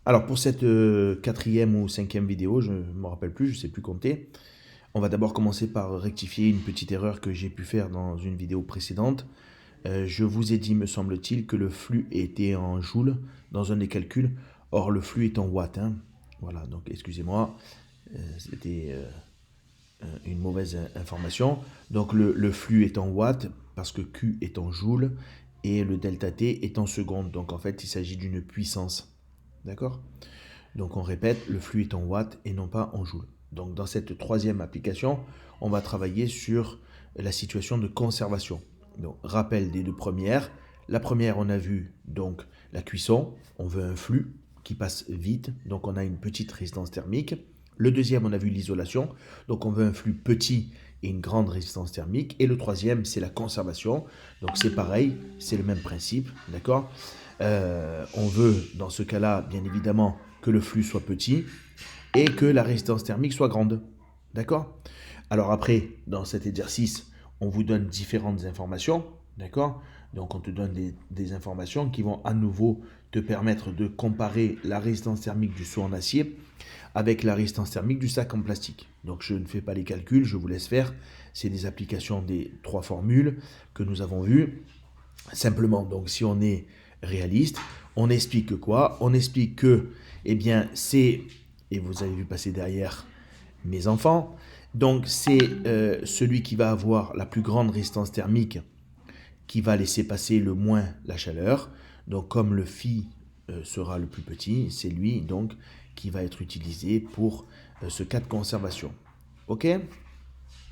Alors pour cette quatrième ou cinquième vidéo, je ne me rappelle plus, je ne sais plus compter. On va d'abord commencer par rectifier une petite erreur que j'ai pu faire dans une vidéo précédente. Je vous ai dit, me semble-t-il, que le flux était en joules dans un des calculs. Or, le flux est en watts, hein. Voilà, donc excusez-moi, c'était une mauvaise information. Donc le flux est en watts parce que Q est en joules et le delta T est en secondes. Donc en fait, il s'agit d'une puissance. D'accord? Donc on répète, le flux est en watts et non pas en joules. Donc dans cette troisième application, on va travailler sur la situation de conservation. Donc rappel des deux premières. La première, on a vu donc la cuisson. On veut un flux qui passe vite, donc on a une petite résistance thermique. Le deuxième, on a vu l'isolation. Donc on veut un flux petit et une grande résistance thermique. Et le troisième, c'est la conservation. Donc c'est pareil, c'est le même principe, d'accord. On veut, dans ce cas-là, bien évidemment, que le flux soit petit et que la résistance thermique soit grande. D'accord? Alors après, dans cet exercice, on vous donne différentes informations. D'accord? Donc on te donne des informations qui vont à nouveau te permettre de comparer la résistance thermique du seau en acier avec la résistance thermique du sac en plastique. Donc je ne fais pas les calculs, je vous laisse faire. C'est des applications des trois formules que nous avons vues. Simplement, donc si on est réaliste, on explique que quoi? On explique que, eh bien, c'est, et vous avez vu passer derrière mes enfants, donc c'est celui qui va avoir la plus grande résistance thermique qui va laisser passer le moins la chaleur. Donc comme le phi sera le plus petit, c'est lui donc qui va être utilisé pour ce cas de conservation. Ok?